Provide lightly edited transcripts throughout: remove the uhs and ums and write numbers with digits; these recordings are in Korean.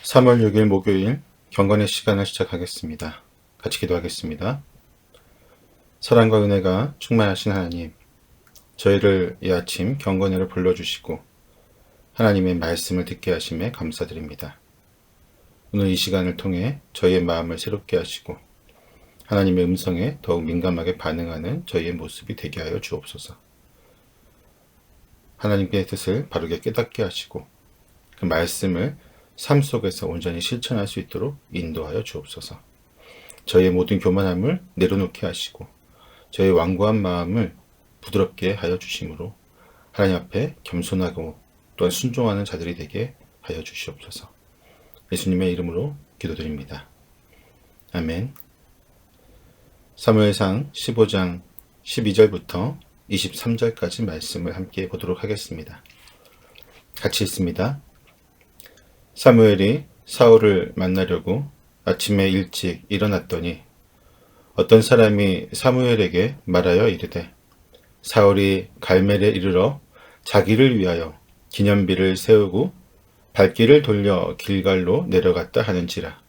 3월 6일 목요일 경건의 시간을 시작하겠습니다. 같이 기도하겠습니다. 사랑과 은혜가 충만하신 하나님, 저희를 이 아침 경건회로 불러주시고 하나님의 말씀을 듣게 하심에 감사드립니다. 오늘 이 시간을 통해 저희의 마음을 새롭게 하시고 하나님의 음성에 더욱 민감하게 반응하는 저희의 모습이 되게 하여 주옵소서. 하나님의 뜻을 바르게 깨닫게 하시고 그 말씀을 삶 속에서 온전히 실천할 수 있도록 인도하여 주옵소서. 저희의 모든 교만함을 내려놓게 하시고 저희의 완고한 마음을 부드럽게 하여 주심으로 하나님 앞에 겸손하고 또한 순종하는 자들이 되게 하여 주시옵소서. 예수님의 이름으로 기도드립니다. 아멘. 사무엘상 15장 12절부터 23절까지 말씀을 함께 보도록 하겠습니다. 같이 읽습니다. 사무엘이 사울을 만나려고 아침에 일찍 일어났더니 어떤 사람이 사무엘에게 말하여 이르되 사울이 갈멜에 이르러 자기를 위하여 기념비를 세우고 발길을 돌려 길갈로 내려갔다 하는지라.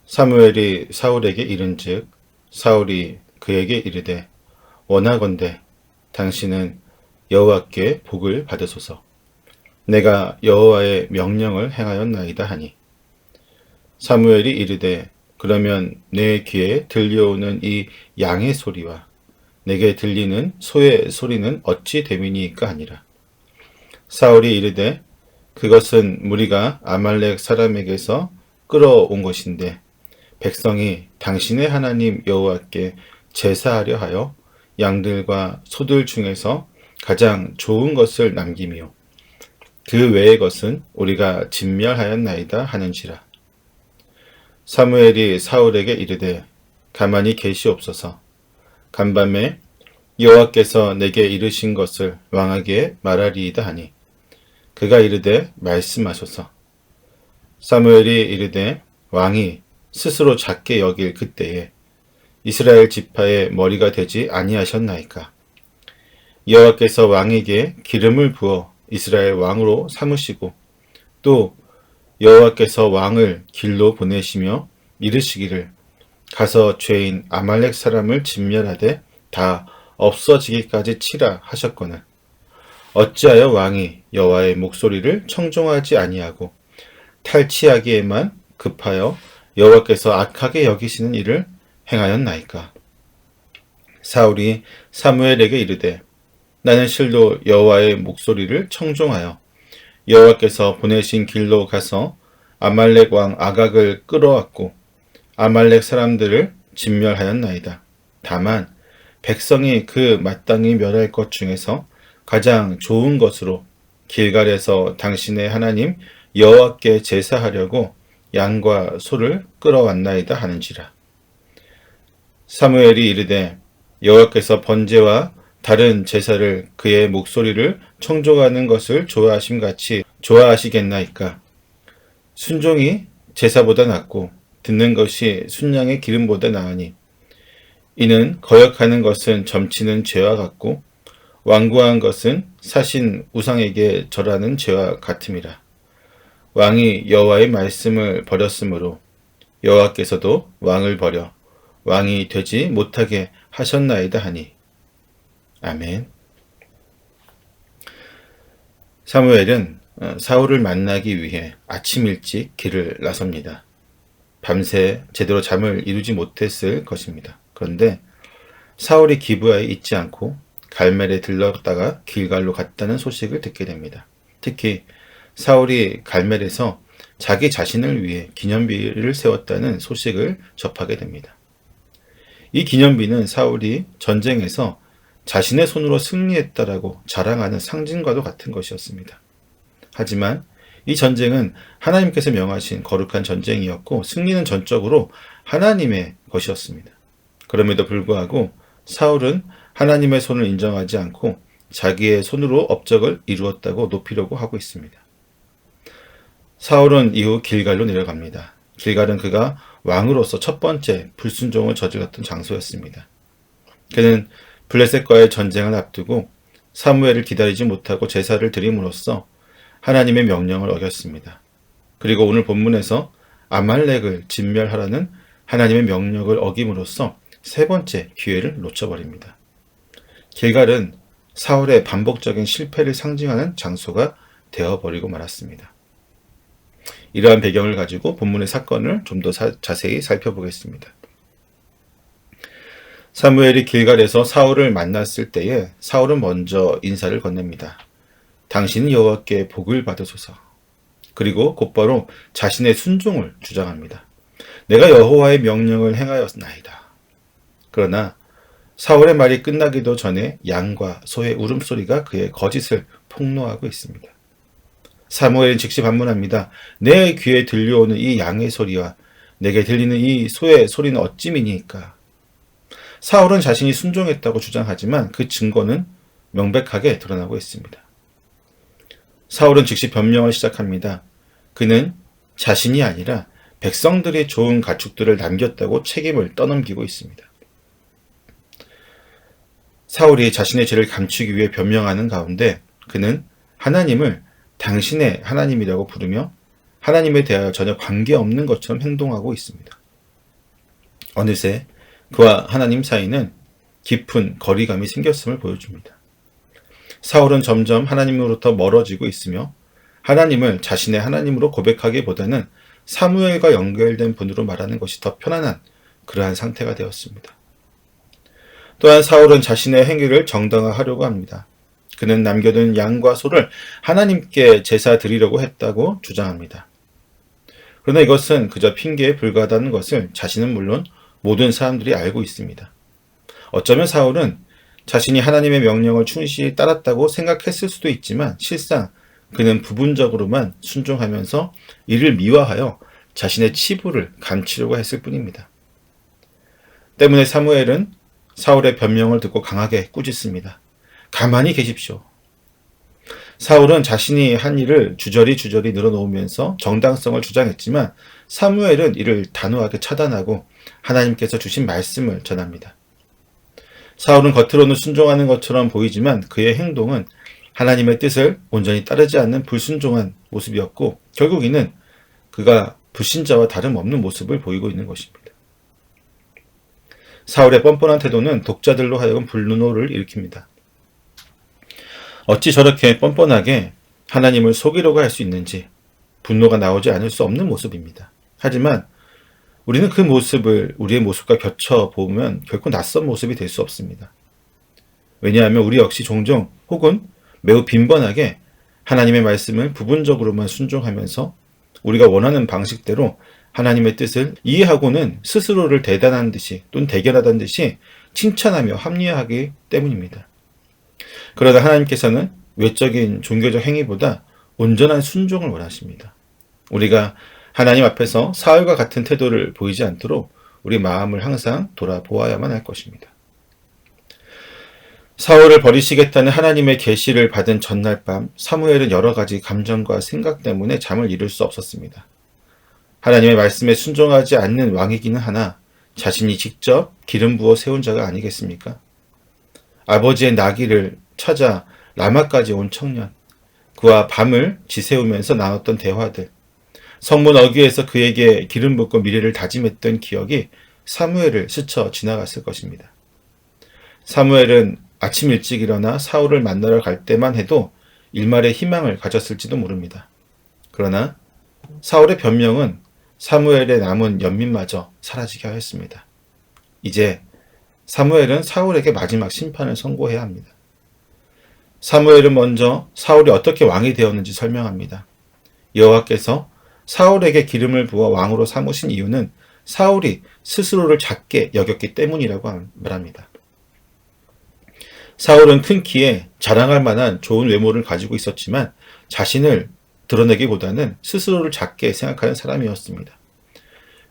사무엘이 사울에게 이른즉 사울이 그에게 이르되 원하건대 당신은 여호와께 복을 받으소서. 내가 여호와의 명령을 행하였나이다 하니 사무엘이 이르되 그러면 내 귀에 들려오는 이 양의 소리와 내게 들리는 소의 소리는 어찌 됨이니까 하니라. 사울이 이르되 그것은 무리가 아말렉 사람에게서 끌어온 것인데 백성이 당신의 하나님 여호와께 제사하려 하여 양들과 소들 중에서 가장 좋은 것을 남기며 그 외의 것은 우리가 진멸하였나이다 하는지라. 사무엘이 사울에게 이르되 가만히 계시옵소서. 간밤에 여호와께서 내게 이르신 것을 왕에게 말하리이다 하니 그가 이르되 말씀하소서. 사무엘이 이르되 왕이 스스로 작게 여길 그때에 이스라엘 지파의 머리가 되지 아니하셨나이까. 여호와께서 왕에게 기름을 부어 이스라엘 왕으로 삼으시고 또 여호와께서 왕을 길로 보내시며 이르시기를 가서 죄인 아말렉 사람을 진멸하되 다 없어지기까지 치라 하셨거늘 어찌하여 왕이 여호와의 목소리를 청종하지 아니하고 탈취하기에만 급하여 여호와께서 악하게 여기시는 일을 행하였나이까. 사울이 사무엘에게 이르되 나는 실로 여호와의 목소리를 청종하여 여호와께서 보내신 길로 가서 아말렉 왕 아각을 끌어왔고 아말렉 사람들을 진멸하였나이다. 다만 백성이 그 마땅히 멸할 것 중에서 가장 좋은 것으로 길갈에서 당신의 하나님 여호와께 제사하려고 양과 소를 끌어왔나이다 하는지라. 사무엘이 이르되 여호와께서 번제와 다른 제사를 그의 목소리를 청종하는 것을 좋아하심같이 좋아하시겠나이까. 순종이 제사보다 낫고 듣는 것이 순양의 기름보다 나으니 이는 거역하는 것은 점치는 죄와 같고 완고한 것은 사신 우상에게 절하는 죄와 같음이라. 왕이 여호와의 말씀을 버렸으므로 여호와께서도 왕을 버려 왕이 되지 못하게 하셨나이다 하니. 아멘. 사무엘은 사울을 만나기 위해 아침 일찍 길을 나섭니다. 밤새 제대로 잠을 이루지 못했을 것입니다. 그런데 사울이 기브아에 있지 않고 갈멜에 들렀다가 길갈로 갔다는 소식을 듣게 됩니다. 특히 사울이 갈멜에서 자기 자신을 위해 기념비를 세웠다는 소식을 접하게 됩니다. 이 기념비는 사울이 전쟁에서 자신의 손으로 승리했다라고 자랑하는 상징과도 같은 것이었습니다. 하지만 이 전쟁은 하나님께서 명하신 거룩한 전쟁이었고 승리는 전적으로 하나님의 것이었습니다. 그럼에도 불구하고 사울은 하나님의 손을 인정하지 않고 자기의 손으로 업적을 이루었다고 높이려고 하고 있습니다. 사울은 이후 길갈로 내려갑니다. 길갈은 그가 왕으로서 첫 번째 불순종을 저질렀던 장소였습니다. 그는 블레셋과의 전쟁을 앞두고 사무엘을 기다리지 못하고 제사를 드림으로써 하나님의 명령을 어겼습니다. 그리고 오늘 본문에서 아말렉을 진멸하라는 하나님의 명령을 어김으로써 세 번째 기회를 놓쳐버립니다. 길갈은 사울의 반복적인 실패를 상징하는 장소가 되어버리고 말았습니다. 이러한 배경을 가지고 본문의 사건을 좀 더 자세히 살펴보겠습니다. 사무엘이 길갈에서 사울을 만났을 때에 사울은 먼저 인사를 건넵니다. 당신은 여호와께 복을 받으소서. 그리고 곧바로 자신의 순종을 주장합니다. 내가 여호와의 명령을 행하였나이다. 그러나 사울의 말이 끝나기도 전에 양과 소의 울음소리가 그의 거짓을 폭로하고 있습니다. 사무엘은 즉시 반문합니다. 내 귀에 들려오는 이 양의 소리와 내게 들리는 이 소의 소리는 어찌미니까? 사울은 자신이 순종했다고 주장하지만 그 증거는 명백하게 드러나고 있습니다. 사울은 즉시 변명을 시작합니다. 그는 자신이 아니라 백성들이 좋은 가축들을 남겼다고 책임을 떠넘기고 있습니다. 사울이 자신의 죄를 감추기 위해 변명하는 가운데 그는 하나님을 당신의 하나님이라고 부르며 하나님에 대하여 전혀 관계없는 것처럼 행동하고 있습니다. 어느새 그와 하나님 사이는 깊은 거리감이 생겼음을 보여줍니다. 사울은 점점 하나님으로부터 멀어지고 있으며 하나님을 자신의 하나님으로 고백하기보다는 사무엘과 연결된 분으로 말하는 것이 더 편안한 그러한 상태가 되었습니다. 또한 사울은 자신의 행위를 정당화하려고 합니다. 그는 남겨둔 양과 소를 하나님께 제사 드리려고 했다고 주장합니다. 그러나 이것은 그저 핑계에 불과하다는 것을 자신은 물론 모든 사람들이 알고 있습니다. 어쩌면 사울은 자신이 하나님의 명령을 충실히 따랐다고 생각했을 수도 있지만 실상 그는 부분적으로만 순종하면서 이를 미화하여 자신의 치부를 감추려고 했을 뿐입니다. 때문에 사무엘은 사울의 변명을 듣고 강하게 꾸짖습니다. 가만히 계십시오. 사울은 자신이 한 일을 주저리 늘어놓으면서 정당성을 주장했지만 사무엘은 이를 단호하게 차단하고 하나님께서 주신 말씀을 전합니다. 사울은 겉으로는 순종하는 것처럼 보이지만 그의 행동은 하나님의 뜻을 온전히 따르지 않는 불순종한 모습이었고 결국 이는 그가 불신자와 다름없는 모습을 보이고 있는 것입니다. 사울의 뻔뻔한 태도는 독자들로 하여금 분노를 일으킵니다. 어찌 저렇게 뻔뻔하게 하나님을 속이려고 할 수 있는지 분노가 나오지 않을 수 없는 모습입니다. 하지만 우리는 그 모습을 우리의 모습과 겹쳐보면 결코 낯선 모습이 될 수 없습니다. 왜냐하면 우리 역시 종종 혹은 매우 빈번하게 하나님의 말씀을 부분적으로만 순종하면서 우리가 원하는 방식대로 하나님의 뜻을 이해하고는 스스로를 대단한 듯이 또는 대견하다는 듯이 칭찬하며 합리화하기 때문입니다. 그러다 하나님께서는 외적인 종교적 행위보다 온전한 순종을 원하십니다. 우리가 하나님 앞에서 사울과 같은 태도를 보이지 않도록 우리 마음을 항상 돌아보아야만 할 것입니다. 사울을 버리시겠다는 하나님의 계시를 받은 전날 밤 사무엘은 여러 가지 감정과 생각 때문에 잠을 이룰 수 없었습니다. 하나님의 말씀에 순종하지 않는 왕이기는 하나 자신이 직접 기름 부어 세운 자가 아니겠습니까? 아버지의 나귀를 찾아 라마까지 온 청년, 그와 밤을 지새우면서 나눴던 대화들, 성문 어귀에서 그에게 기름 붓고 미래를 다짐했던 기억이 사무엘을 스쳐 지나갔을 것입니다. 사무엘은 아침 일찍 일어나 사울을 만나러 갈 때만 해도 일말의 희망을 가졌을지도 모릅니다. 그러나 사울의 변명은 사무엘의 남은 연민마저 사라지게 하였습니다. 이제 사무엘은 사울에게 마지막 심판을 선고해야 합니다. 사무엘은 먼저 사울이 어떻게 왕이 되었는지 설명합니다. 여호와께서 사울에게 기름을 부어 왕으로 삼으신 이유는 사울이 스스로를 작게 여겼기 때문이라고 말합니다. 사울은 큰 키에 자랑할 만한 좋은 외모를 가지고 있었지만 자신을 드러내기보다는 스스로를 작게 생각하는 사람이었습니다.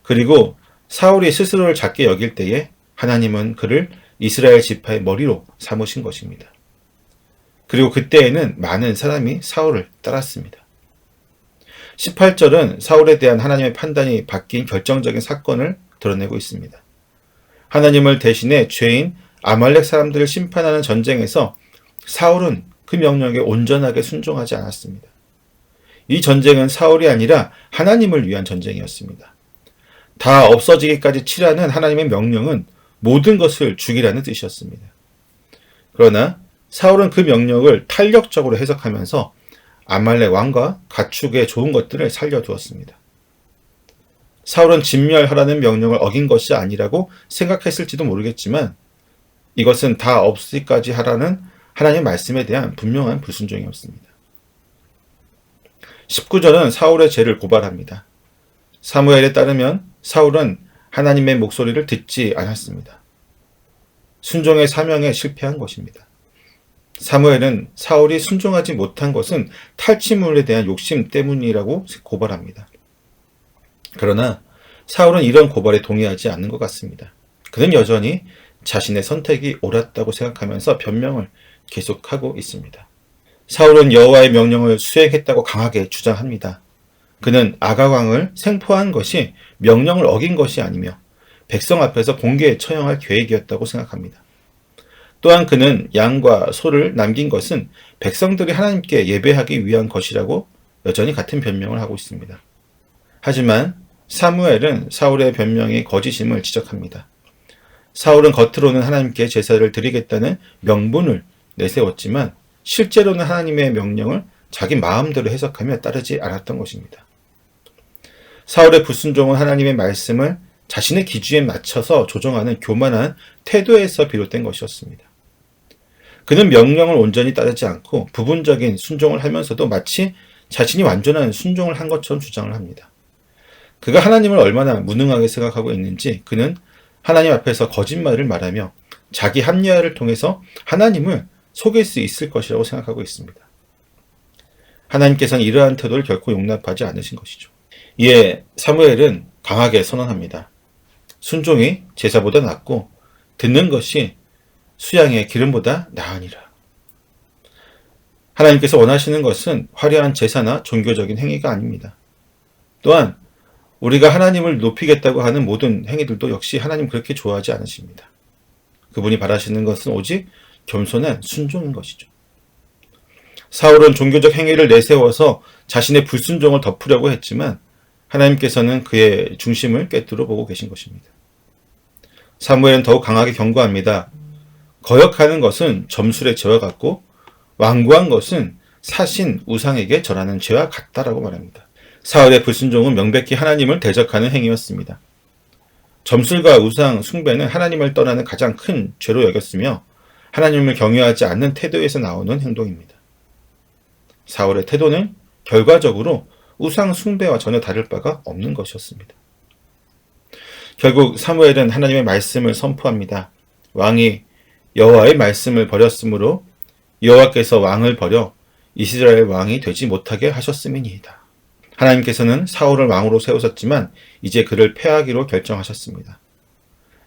그리고 사울이 스스로를 작게 여길 때에 하나님은 그를 이스라엘 지파의 머리로 삼으신 것입니다. 그리고 그때에는 많은 사람이 사울을 따랐습니다. 18절은 사울에 대한 하나님의 판단이 바뀐 결정적인 사건을 드러내고 있습니다. 하나님을 대신해 죄인 아말렉 사람들을 심판하는 전쟁에서 사울은 그 명령에 온전하게 순종하지 않았습니다. 이 전쟁은 사울이 아니라 하나님을 위한 전쟁이었습니다. 다 없어지기까지 치라는 하나님의 명령은 모든 것을 죽이라는 뜻이었습니다. 그러나 사울은 그 명령을 탄력적으로 해석하면서 아말렉 왕과 가축의 좋은 것들을 살려두었습니다. 사울은 진멸하라는 명령을 어긴 것이 아니라고 생각했을지도 모르겠지만 이것은 다 없이까지 하라는 하나님의 말씀에 대한 분명한 불순종이었습니다. 19절은 사울의 죄를 고발합니다. 사무엘에 따르면 사울은 하나님의 목소리를 듣지 않았습니다. 순종의 사명에 실패한 것입니다. 사무엘은 사울이 순종하지 못한 것은 탈취물에 대한 욕심 때문이라고 고발합니다. 그러나 사울은 이런 고발에 동의하지 않는 것 같습니다. 그는 여전히 자신의 선택이 옳았다고 생각하면서 변명을 계속하고 있습니다. 사울은 여호와의 명령을 수행했다고 강하게 주장합니다. 그는 아가왕을 생포한 것이 명령을 어긴 것이 아니며 백성 앞에서 공개에 처형할 계획이었다고 생각합니다. 또한 그는 양과 소를 남긴 것은 백성들이 하나님께 예배하기 위한 것이라고 여전히 같은 변명을 하고 있습니다. 하지만 사무엘은 사울의 변명이 거짓임을 지적합니다. 사울은 겉으로는 하나님께 제사를 드리겠다는 명분을 내세웠지만 실제로는 하나님의 명령을 자기 마음대로 해석하며 따르지 않았던 것입니다. 사울의 불순종은 하나님의 말씀을 자신의 기준에 맞춰서 조정하는 교만한 태도에서 비롯된 것이었습니다. 그는 명령을 온전히 따르지 않고 부분적인 순종을 하면서도 마치 자신이 완전한 순종을 한 것처럼 주장을 합니다. 그가 하나님을 얼마나 무능하게 생각하고 있는지 그는 하나님 앞에서 거짓말을 말하며 자기 합리화를 통해서 하나님을 속일 수 있을 것이라고 생각하고 있습니다. 하나님께서는 이러한 태도를 결코 용납하지 않으신 것이죠. 이에 사무엘은 강하게 선언합니다. 순종이 제사보다 낫고 듣는 것이 수양의 기름보다 나으니라. 하나님께서 원하시는 것은 화려한 제사나 종교적인 행위가 아닙니다. 또한 우리가 하나님을 높이겠다고 하는 모든 행위들도 역시 하나님 그렇게 좋아하지 않으십니다. 그분이 바라시는 것은 오직 겸손한 순종인 것이죠. 사울은 종교적 행위를 내세워서 자신의 불순종을 덮으려고 했지만 하나님께서는 그의 중심을 꿰뚫어 보고 계신 것입니다. 사무엘은 더욱 강하게 경고합니다. 거역하는 것은 점술의 죄와 같고 완고한 것은 사신 우상에게 절하는 죄와 같다라고 말합니다. 사울의 불순종은 명백히 하나님을 대적하는 행위였습니다. 점술과 우상 숭배는 하나님을 떠나는 가장 큰 죄로 여겼으며 하나님을 경외하지 않는 태도에서 나오는 행동입니다. 사울의 태도는 결과적으로 우상 숭배와 전혀 다를 바가 없는 것이었습니다. 결국 사무엘은 하나님의 말씀을 선포합니다. 왕이 여호와의 말씀을 버렸으므로 여호와께서 왕을 버려 이스라엘 왕이 되지 못하게 하셨음이니이다. 하나님께서는 사울을 왕으로 세우셨지만 이제 그를 패하기로 결정하셨습니다.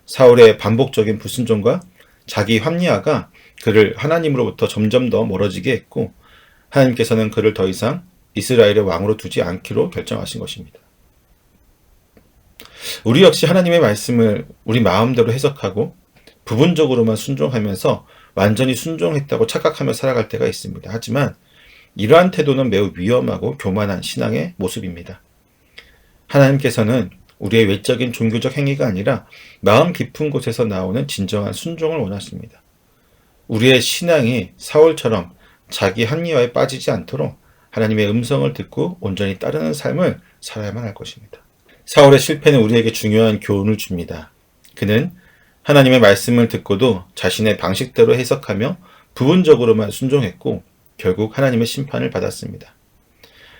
사울의 반복적인 불순종과 자기 합리화가 그를 하나님으로부터 점점 더 멀어지게 했고 하나님께서는 그를 더 이상 이스라엘의 왕으로 두지 않기로 결정하신 것입니다. 우리 역시 하나님의 말씀을 우리 마음대로 해석하고 부분적으로만 순종하면서 완전히 순종했다고 착각하며 살아갈 때가 있습니다. 하지만 이러한 태도는 매우 위험하고 교만한 신앙의 모습입니다. 하나님께서는 우리의 외적인 종교적 행위가 아니라 마음 깊은 곳에서 나오는 진정한 순종을 원하십니다. 우리의 신앙이 사울처럼 자기 합리화에 빠지지 않도록 하나님의 음성을 듣고 온전히 따르는 삶을 살아야만 할 것입니다. 사울의 실패는 우리에게 중요한 교훈을 줍니다. 그는 하나님의 말씀을 듣고도 자신의 방식대로 해석하며 부분적으로만 순종했고 결국 하나님의 심판을 받았습니다.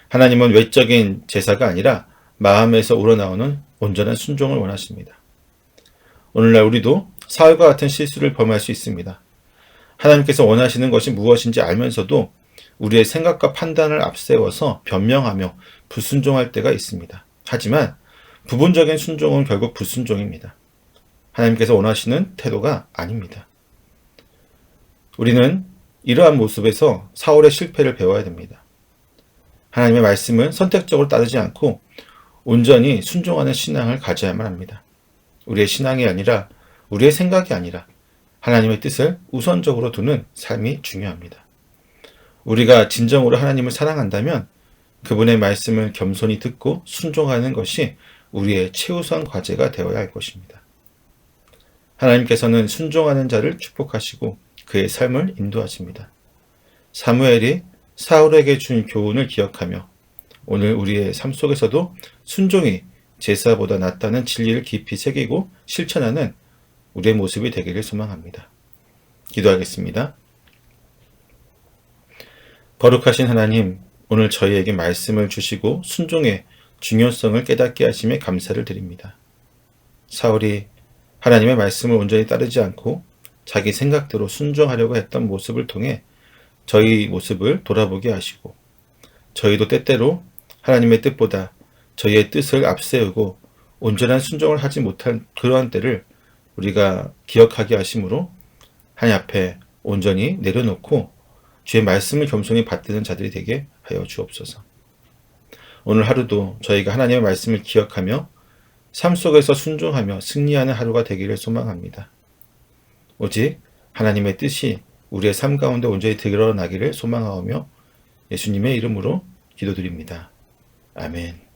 하나님은 외적인 제사가 아니라 마음에서 우러나오는 온전한 순종을 원하십니다. 오늘날 우리도 사울과 같은 실수를 범할 수 있습니다. 하나님께서 원하시는 것이 무엇인지 알면서도 우리의 생각과 판단을 앞세워서 변명하며 불순종할 때가 있습니다. 하지만 부분적인 순종은 결국 불순종입니다. 하나님께서 원하시는 태도가 아닙니다. 우리는 이러한 모습에서 사울의 실패를 배워야 됩니다. 하나님의 말씀은 선택적으로 따르지 않고 온전히 순종하는 신앙을 가져야만 합니다. 우리의 신앙이 아니라 우리의 생각이 아니라 하나님의 뜻을 우선적으로 두는 삶이 중요합니다. 우리가 진정으로 하나님을 사랑한다면 그분의 말씀을 겸손히 듣고 순종하는 것이 우리의 최우선 과제가 되어야 할 것입니다. 하나님께서는 순종하는 자를 축복하시고 그의 삶을 인도하십니다. 사무엘이 사울에게 준 교훈을 기억하며 오늘 우리의 삶 속에서도 순종이 제사보다 낫다는 진리를 깊이 새기고 실천하는 우리의 모습이 되기를 소망합니다. 기도하겠습니다. 거룩하신 하나님, 오늘 저희에게 말씀을 주시고 순종의 중요성을 깨닫게 하심에 감사를 드립니다. 사울이 하나님의 말씀을 온전히 따르지 않고 자기 생각대로 순종하려고 했던 모습을 통해 저희 모습을 돌아보게 하시고 저희도 때때로 하나님의 뜻보다 저희의 뜻을 앞세우고 온전한 순종을 하지 못한 그러한 때를 우리가 기억하게 하심으로 하나님 앞에 온전히 내려놓고 주의 말씀을 겸손히 받드는 자들이 되게 하여 주옵소서. 오늘 하루도 저희가 하나님의 말씀을 기억하며 삶 속에서 순종하며 승리하는 하루가 되기를 소망합니다. 오직 하나님의 뜻이 우리의 삶 가운데 온전히 드러나기를 소망하오며 예수님의 이름으로 기도드립니다. 아멘.